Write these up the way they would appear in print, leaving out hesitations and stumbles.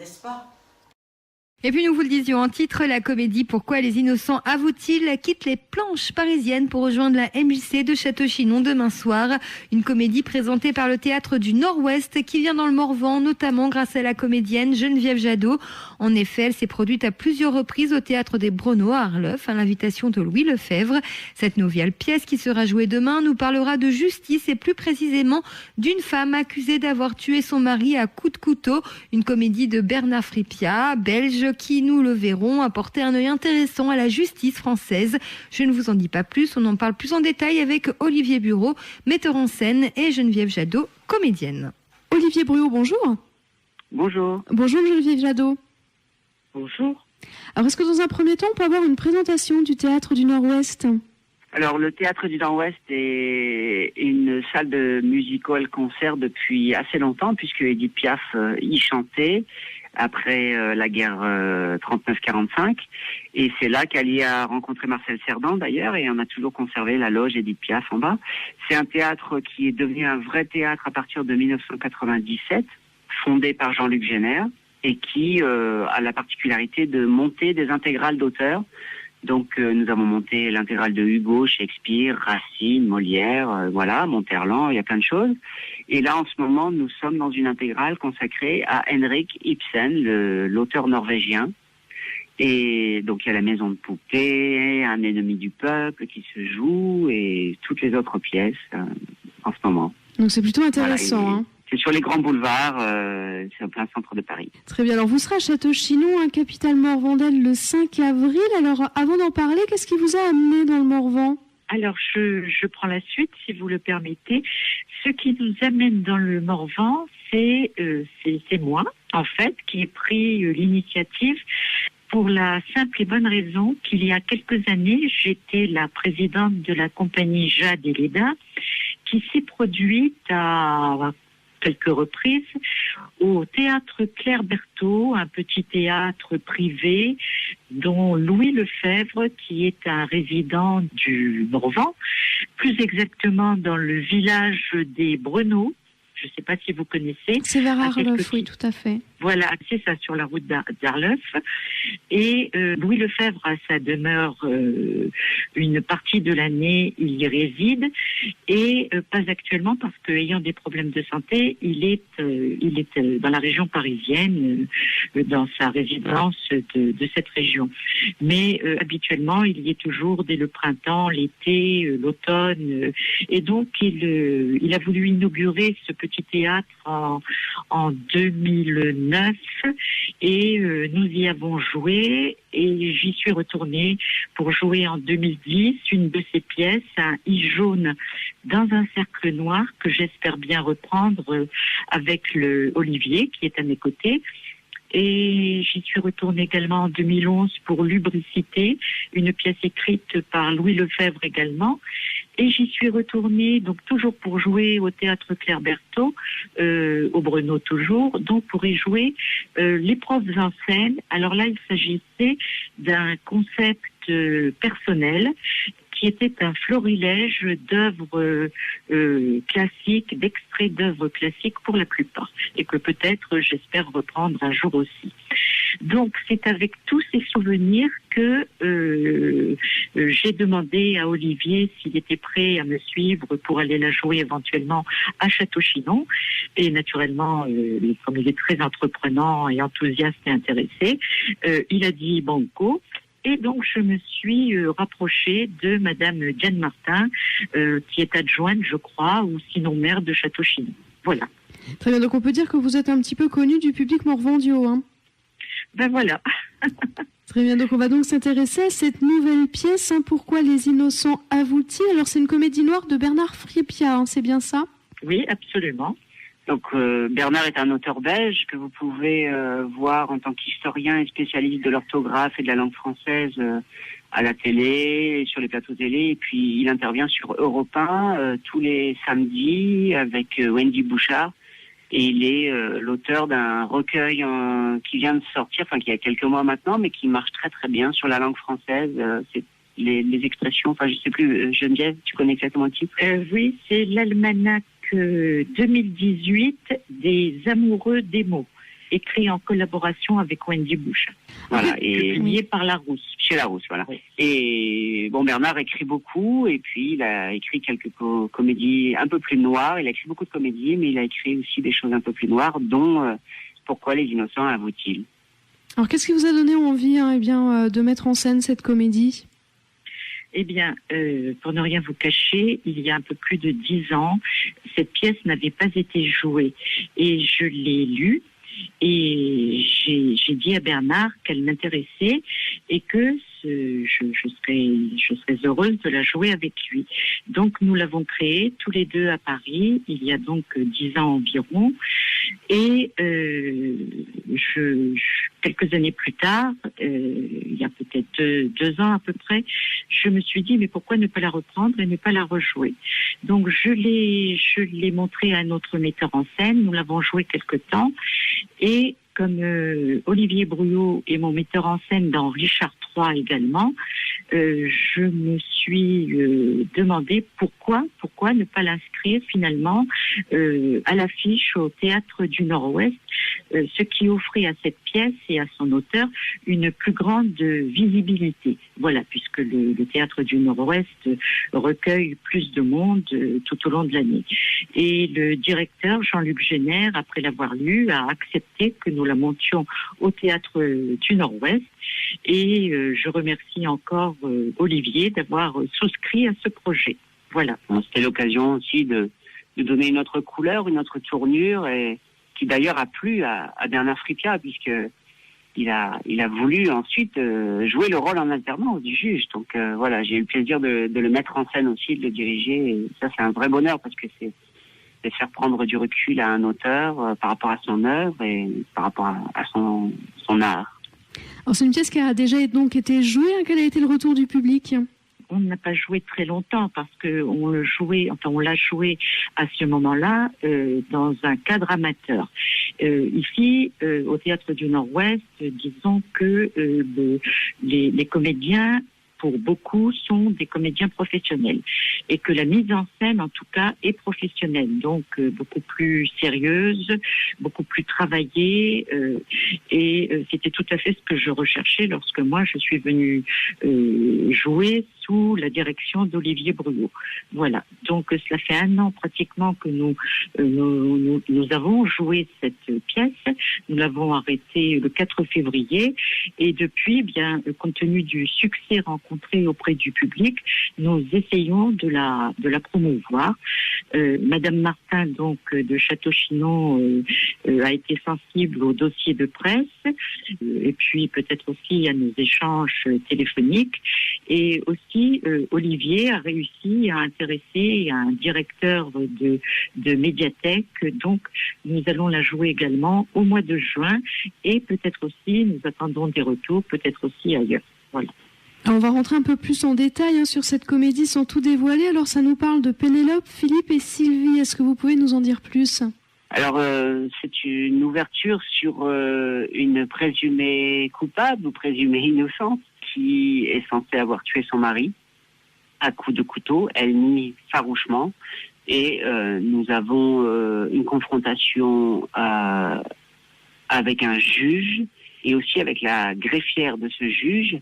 n'est-ce pas ? Et puis nous vous le disions en titre, la comédie Pourquoi les innocents avouent-ils quitte les planches parisiennes pour rejoindre la MJC de Château-Chinon demain soir. Une comédie présentée par le Théâtre du Nord-Ouest qui vient dans le Morvan, notamment grâce à la comédienne Geneviève Jadot. En effet, elle s'est produite à plusieurs reprises au Théâtre des Brenots à Arleuf à l'invitation de Louis Lefebvre. Cette nouvelle pièce qui sera jouée demain nous parlera de justice et plus précisément d'une femme accusée d'avoir tué son mari à coups de couteau. Une comédie de Bernard Frippiat, belge, qui, nous le verrons, a porté un œil intéressant à la justice française. Je ne vous en dis pas plus, on en parle plus en détail avec Olivier Bureau, metteur en scène, et Geneviève Jadot, comédienne. Olivier Bureau, bonjour. Bonjour. Bonjour Geneviève Jadot. Bonjour. Alors, est-ce que dans un premier temps, on peut avoir une présentation du Théâtre du Nord-Ouest ? Alors, le Théâtre du Nord-Ouest est une salle de musical-concert depuis assez longtemps, puisque Édith Piaf y chantait après la guerre 39-45. Et c'est là qu'elle y a rencontré Marcel Cerdan, d'ailleurs, et on a toujours conservé la loge Édith Piaf en bas. C'est un théâtre qui est devenu un vrai théâtre à partir de 1997, fondé par Jean-Luc Génère, et qui a la particularité de monter des intégrales d'auteurs. Donc nous avons monté l'intégrale de Hugo, Shakespeare, Racine, Molière, voilà, Monterland, il y a plein de choses. Et là en ce moment nous sommes dans une intégrale consacrée à Henrik Ibsen, l'auteur norvégien. Et donc il y a la Maison de poupée, Un ennemi du peuple qui se joue et toutes les autres pièces en ce moment. Donc c'est plutôt intéressant. Voilà, hein. C'est sur les grands boulevards, c'est en plein centre de Paris. Très bien. Alors vous serez à Château-Chinon, capitale morvandaine, le 5 avril. Alors avant d'en parler, qu'est-ce qui vous a amené dans le Morvan ? Alors, je prends la suite, si vous le permettez. Ce qui nous amène dans le Morvan, c'est moi, en fait, qui ai pris l'initiative pour la simple et bonne raison qu'il y a quelques années, j'étais la présidente de la compagnie Jade et Leda, qui s'est produite à quelques reprises au théâtre Claire Berthaud, un petit théâtre privé dont Louis Lefebvre, qui est un résident du Morvan, plus exactement dans le village des Brenots. Je ne sais pas si vous connaissez. C'est vers Arleuf, oui, tout à fait. Voilà, c'est ça, sur la route d'Arleuf. Et Louis Lefebvre a sa demeure une partie de l'année, il y réside, et pas actuellement parce qu'ayant des problèmes de santé, il est dans la région parisienne, dans sa résidence de cette région. Mais habituellement, il y est toujours dès le printemps, l'été, l'automne, et donc il a voulu inaugurer ce petit théâtre en 2009 et nous y avons joué et j'y suis retournée pour jouer en 2010 une de ses pièces, un I jaune dans un cercle noir que j'espère bien reprendre avec le Olivier qui est à mes côtés. Et j'y suis retournée également en 2011 pour Lubricité, une pièce écrite par Louis Lefebvre également. Et j'y suis retournée, donc toujours pour jouer au théâtre Claire Berthaud, au Breno toujours, donc pour y jouer l'épreuve en scène. Alors là, il s'agissait d'un concept personnel qui était un florilège d'œuvres classiques, d'extraits d'œuvres classiques pour la plupart, et que peut-être j'espère reprendre un jour aussi. Donc c'est avec tous ces souvenirs que j'ai demandé à Olivier s'il était prêt à me suivre pour aller la jouer éventuellement à Château-Chinon. Et naturellement, comme il est très entreprenant et enthousiaste et intéressé, il a dit banco. Et donc, je me suis rapprochée de Madame Diane Martin, qui est adjointe, je crois, ou sinon maire de Château-Chinon. Voilà. Très bien, donc on peut dire que vous êtes un petit peu connu du public morvandio, hein ? Ben voilà. Très bien, donc on va donc s'intéresser à cette nouvelle pièce, hein, Pourquoi les innocents avouent-ils ? Alors, c'est une comédie noire de Bernard Frippiat, hein, c'est bien ça ? Oui, absolument. Donc Bernard est un auteur belge que vous pouvez voir en tant qu'historien et spécialiste de l'orthographe et de la langue française à la télé, sur les plateaux télé. Et puis il intervient sur Europe 1 tous les samedis avec Wendy Bouchard. Et il est l'auteur d'un recueil qui vient de sortir, enfin qui a quelques mois maintenant, mais qui marche très très bien sur la langue française. C'est les expressions, enfin je sais plus, Geneviève, tu connais exactement le titre ? Oui, c'est l'almanach 2018 des amoureux des mots. écrit en collaboration avec Wendy Bush. Voilà, et publié par Larousse. Chez Larousse, voilà. Oui. Et bon, Bernard écrit beaucoup, et puis il a écrit quelques comédies un peu plus noires. Il a écrit beaucoup de comédies, mais il a écrit aussi des choses un peu plus noires, dont Pourquoi les innocents avouent-ils. Alors, qu'est-ce qui vous a donné envie de mettre en scène cette comédie ? Eh bien, pour ne rien vous cacher, il y a un peu plus de 10 ans, cette pièce n'avait pas été jouée. Et je l'ai lue et j'ai dit à Bernard qu'elle m'intéressait et que je serais heureuse de la jouer avec lui. Donc, nous l'avons créée tous les deux à Paris, il y a donc 10 ans environ. Et quelques années plus tard, il y a peut-être 2 ans à peu près, je me suis dit, mais pourquoi ne pas la reprendre et ne pas la rejouer? Donc, je l'ai montré à un autre metteur en scène, nous l'avons joué quelque temps, et comme Olivier Brouillot est mon metteur en scène dans Richard III également, je me suis demandé pourquoi ne pas l'inscrire finalement à l'affiche au Théâtre du Nord-Ouest, ce qui offrait à cette pièce et à son auteur une plus grande visibilité. Voilà, puisque le Théâtre du Nord-Ouest recueille plus de monde tout au long de l'année. Et le directeur, Jean-Luc Génère, après l'avoir lu, a accepté que nous la montions au Théâtre du Nord-Ouest. Et je remercie encore Olivier d'avoir souscrit à ce projet. Voilà. C'était l'occasion aussi de donner une autre couleur, une autre tournure, et qui d'ailleurs a plu à Bernard Frippiat, puisque il a voulu ensuite jouer le rôle en alternance du juge. Donc voilà, j'ai eu le plaisir de le mettre en scène aussi, de le diriger. Et ça, c'est un vrai bonheur, parce que c'est faire prendre du recul à un auteur par rapport à son œuvre et par rapport à son art. Alors, c'est une pièce qui a déjà donc été jouée. Quel a été le retour du public ? On n'a pas joué très longtemps parce que on l'a joué à ce moment-là dans un cadre amateur. Ici, au Théâtre du Nord-Ouest, disons que les comédiens, pour beaucoup, sont des comédiens professionnels et que la mise en scène, en tout cas, est professionnelle, donc beaucoup plus sérieuse, beaucoup plus travaillée, et c'était tout à fait ce que je recherchais lorsque moi je suis venue jouer sous la direction d'Olivier Brouillot. Voilà, donc cela fait 1 an pratiquement que nous avons joué cette pièce. Nous l'avons arrêtée le 4 février et depuis, bien, compte tenu du succès rencontré auprès du public, nous essayons de la promouvoir. Madame Martin, donc de Château-Chinon, a été sensible au dossier de presse et puis peut-être aussi à nos échanges téléphoniques. Et aussi, Olivier a réussi à intéresser un directeur de médiathèque. Donc, nous allons la jouer également au mois de juin et peut-être aussi, nous attendons des retours, peut-être aussi ailleurs. Voilà. Alors, on va rentrer un peu plus en détail sur cette comédie sans tout dévoiler. Alors, ça nous parle de Pénélope, Philippe et Sylvie. Est-ce que vous pouvez nous en dire plus ? Alors, c'est une ouverture sur une présumée coupable ou présumée innocente qui est censée avoir tué son mari à coups de couteau. Elle nie farouchement et nous avons une confrontation avec un juge et aussi avec la greffière de ce juge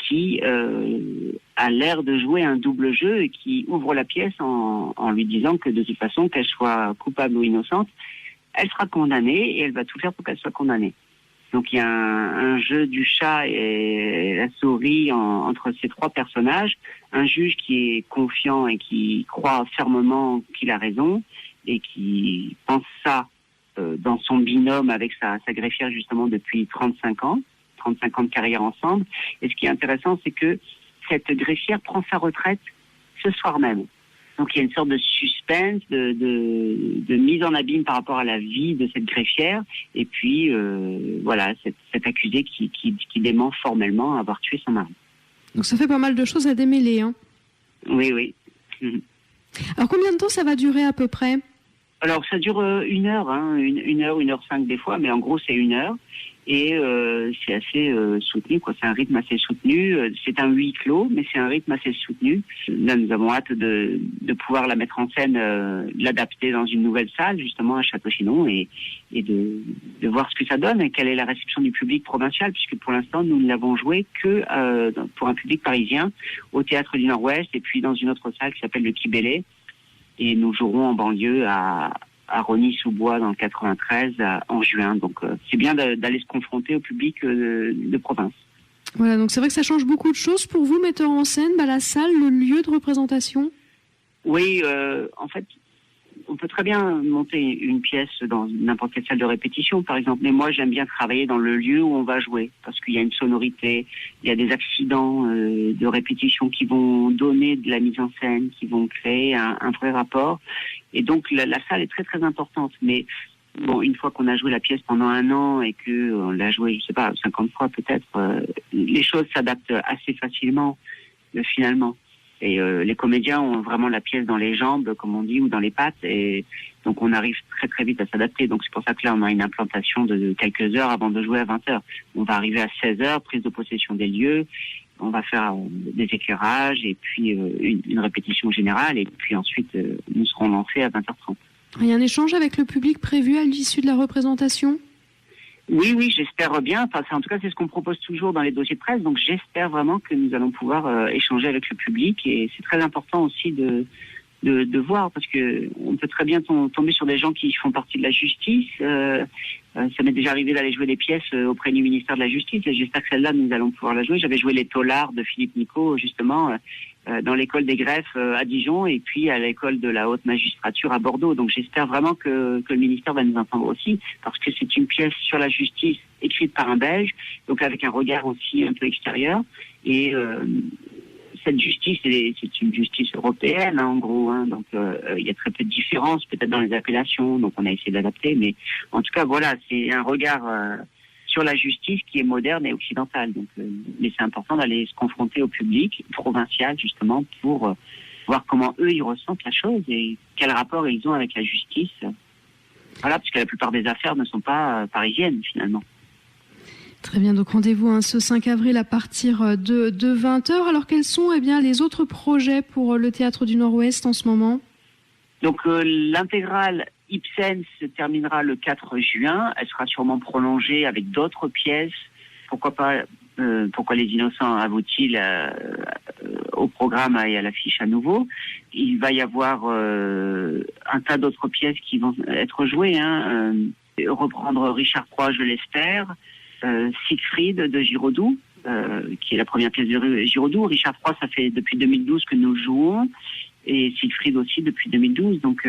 qui a l'air de jouer un double jeu et qui ouvre la pièce en lui disant que de toute façon, qu'elle soit coupable ou innocente, elle sera condamnée et elle va tout faire pour qu'elle soit condamnée. Donc il y a un jeu du chat et la souris entre ces 3 personnages. Un juge qui est confiant et qui croit fermement qu'il a raison et qui pense ça dans son binôme avec sa greffière justement depuis 35 ans de carrière ensemble. Et ce qui est intéressant, c'est que cette greffière prend sa retraite ce soir même. Donc il y a une sorte de suspense, de mise en abîme par rapport à la vie de cette greffière. Et puis voilà, cet accusé qui dément formellement avoir tué son mari. Donc ça fait pas mal de choses à démêler. Hein. Oui. Alors combien de temps ça va durer à peu près ? Alors ça dure 1 heure, hein, 1 heure 5 des fois, mais en gros c'est 1 heure. Et c'est assez soutenu, quoi. C'est un rythme assez soutenu. C'est un huis clos, mais c'est un rythme assez soutenu. Là, nous avons hâte de pouvoir la mettre en scène, l'adapter dans une nouvelle salle, justement à Château-Chinon, et de voir ce que ça donne et quelle est la réception du public provincial, puisque pour l'instant, nous ne l'avons joué que pour un public parisien, au Théâtre du Nord-Ouest, et puis dans une autre salle qui s'appelle le Kibélé. Et nous jouerons en banlieue à Rosny-sous-Bois dans le 93 en juin. Donc c'est bien d'aller se confronter au public de province. Voilà, donc c'est vrai que ça change beaucoup de choses pour vous, metteur en scène, la salle, le lieu de représentation. Oui, en fait, on peut très bien monter une pièce dans n'importe quelle salle de répétition, par exemple. Mais moi, j'aime bien travailler dans le lieu où on va jouer, parce qu'il y a une sonorité, il y a des accidents de répétition qui vont donner de la mise en scène, qui vont créer un vrai rapport. Et donc, la salle est très, très importante. Mais bon, une fois qu'on a joué la pièce pendant 1 an et qu'on l'a jouée, je sais pas, 50 fois peut-être, les choses s'adaptent assez facilement, finalement. Et les comédiens ont vraiment la pièce dans les jambes, comme on dit, ou dans les pattes. Et donc, on arrive très, très vite à s'adapter. Donc, c'est pour ça que là, on a une implantation de quelques heures avant de jouer à 20 heures. On va arriver à 16 heures, prise de possession des lieux. On va faire des éclairages et puis une répétition générale. Et puis ensuite, nous serons lancés à 20h30. Il y a un échange avec le public prévu à l'issue de la représentation ? Oui, j'espère bien. Enfin, en tout cas, c'est ce qu'on propose toujours dans les dossiers de presse. Donc, j'espère vraiment que nous allons pouvoir échanger avec le public. Et c'est très important aussi de voir, parce que on peut très bien tomber sur des gens qui font partie de la justice. Ça m'est déjà arrivé d'aller jouer des pièces auprès du ministère de la Justice. Et j'espère que celle-là, nous allons pouvoir la jouer. J'avais joué Les Taulards de Philippe Nicot, justement, dans l'école des greffes à Dijon et puis à l'école de la haute magistrature à Bordeaux. Donc j'espère vraiment que le ministère va nous entendre aussi, parce que c'est une pièce sur la justice écrite par un Belge, donc avec un regard aussi un peu extérieur. Et cette justice, c'est une justice européenne, hein, en gros. Hein, donc il y a très peu de différences, peut-être dans les appellations. Donc on a essayé d'adapter, mais en tout cas voilà, c'est un regard sur la justice qui est moderne et occidentale. Donc, mais c'est important d'aller se confronter au public provincial, justement, pour voir comment eux, ils ressentent la chose et quel rapport ils ont avec la justice. Voilà, puisque la plupart des affaires ne sont pas parisiennes, finalement. Très bien, donc rendez-vous ce 5 avril à partir de 20h. Alors, quels sont les autres projets pour le Théâtre du Nord-Ouest en ce moment ? Donc, l'intégrale Ibsen se terminera le 4 juin. Elle sera sûrement prolongée avec d'autres pièces. Pourquoi pas Pourquoi les innocents avouent-ils au programme et à l'affiche à nouveau. Il va y avoir un tas d'autres pièces qui vont être jouées. Reprendre Richard III, je l'espère. Siegfried de Giraudoux, qui est la première pièce de Giraudoux. Richard III, ça fait depuis 2012 que nous jouons. Et Siegfried aussi depuis 2012. Donc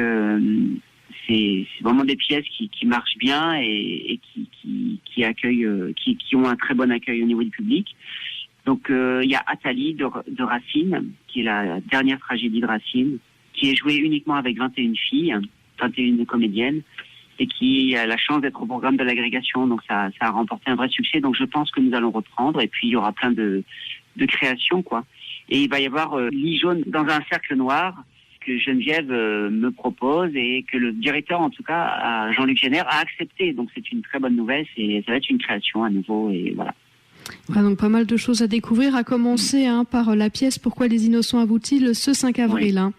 c'est vraiment des pièces qui marchent bien et qui accueillent, qui ont un très bon accueil au niveau du public. Donc il y a Athalie de Racine, qui est la dernière tragédie de Racine, qui est jouée uniquement avec 21 filles, 21 comédiennes, et qui a la chance d'être au programme de l'agrégation. Donc ça a remporté un vrai succès. Donc je pense que nous allons reprendre, et puis il y aura plein de créations, quoi. Et il va y avoir Lit jaune dans un cercle noir, que Geneviève me propose et que le directeur, en tout cas, Jean-Luc Génère, a accepté. Donc c'est une très bonne nouvelle, ça va être une création à nouveau, et voilà. Voilà, donc pas mal de choses à découvrir, à commencer par la pièce Pourquoi les innocents avouent-ils ce 5 avril. Oui.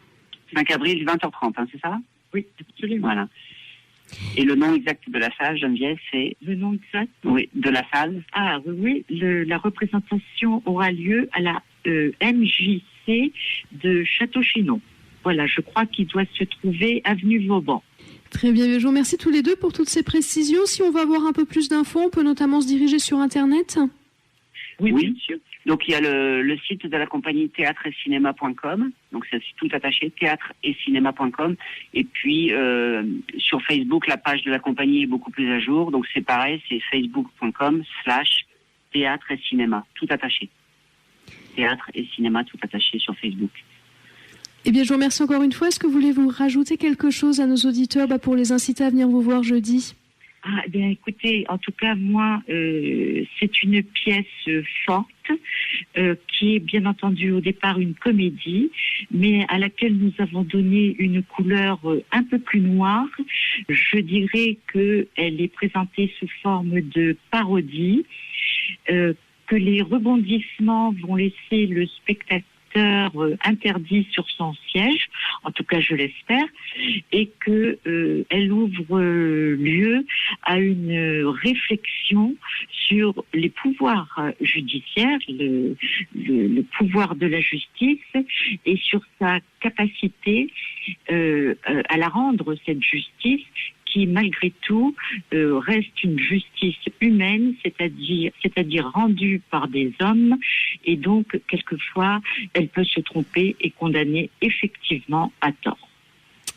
5 avril, 20h30, c'est ça ? Oui, absolument. Voilà. Et le nom exact de la salle, Geneviève, c'est... Le nom exact ? Oui, de la salle. Ah oui, la représentation aura lieu à la MJC de Château-Chinon. Voilà, je crois qu'il doit se trouver avenue Vauban. Très bien, je vous remercie tous les deux pour toutes ces précisions. Si on va avoir un peu plus d'infos, on peut notamment se diriger sur Internet. Oui, bien sûr. Donc il y a le site de la compagnie théâtre-et-cinéma.com, donc c'est tout attaché, théâtre-et-cinéma.com, et puis sur Facebook, la page de la compagnie est beaucoup plus à jour, donc c'est pareil, c'est facebook.com/théâtre-et-cinéma, tout attaché. Théâtre et cinéma, tout attaché sur Facebook. Eh bien, je vous remercie encore une fois. Est-ce que vous voulez vous rajouter quelque chose à nos auditeurs pour les inciter à venir vous voir jeudi ? Ah, bien, écoutez, en tout cas, moi, c'est une pièce forte qui est bien entendu au départ une comédie, mais à laquelle nous avons donné une couleur un peu plus noire. Je dirais qu'elle est présentée sous forme de parodie, que les rebondissements vont laisser le spectateur interdit sur son siège, en tout cas je l'espère, et que elle ouvre lieu à une réflexion sur les pouvoirs judiciaires, le pouvoir de la justice, et sur sa capacité à la rendre, cette justice, qui malgré tout reste une justice humaine, c'est-à-dire rendue par des hommes, et donc quelquefois elle peut se tromper et condamner effectivement à tort.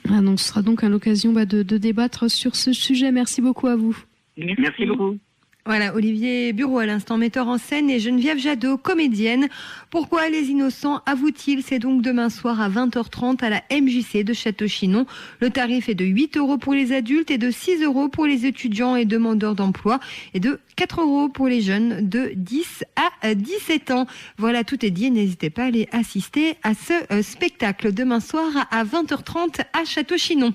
Ah non, ce sera donc à l'occasion de débattre sur ce sujet. Merci beaucoup à vous. Merci beaucoup. Voilà, Olivier Bureau à l'instant, metteur en scène, et Geneviève Jadot, comédienne. Pourquoi les innocents avouent-ils? C'est donc demain soir à 20h30 à la MJC de Château-Chinon. Le tarif est de 8 € pour les adultes et de 6 € pour les étudiants et demandeurs d'emploi et de 4 € pour les jeunes de 10 à 17 ans. Voilà, tout est dit. N'hésitez pas à aller assister à ce spectacle demain soir à 20h30 à Château-Chinon.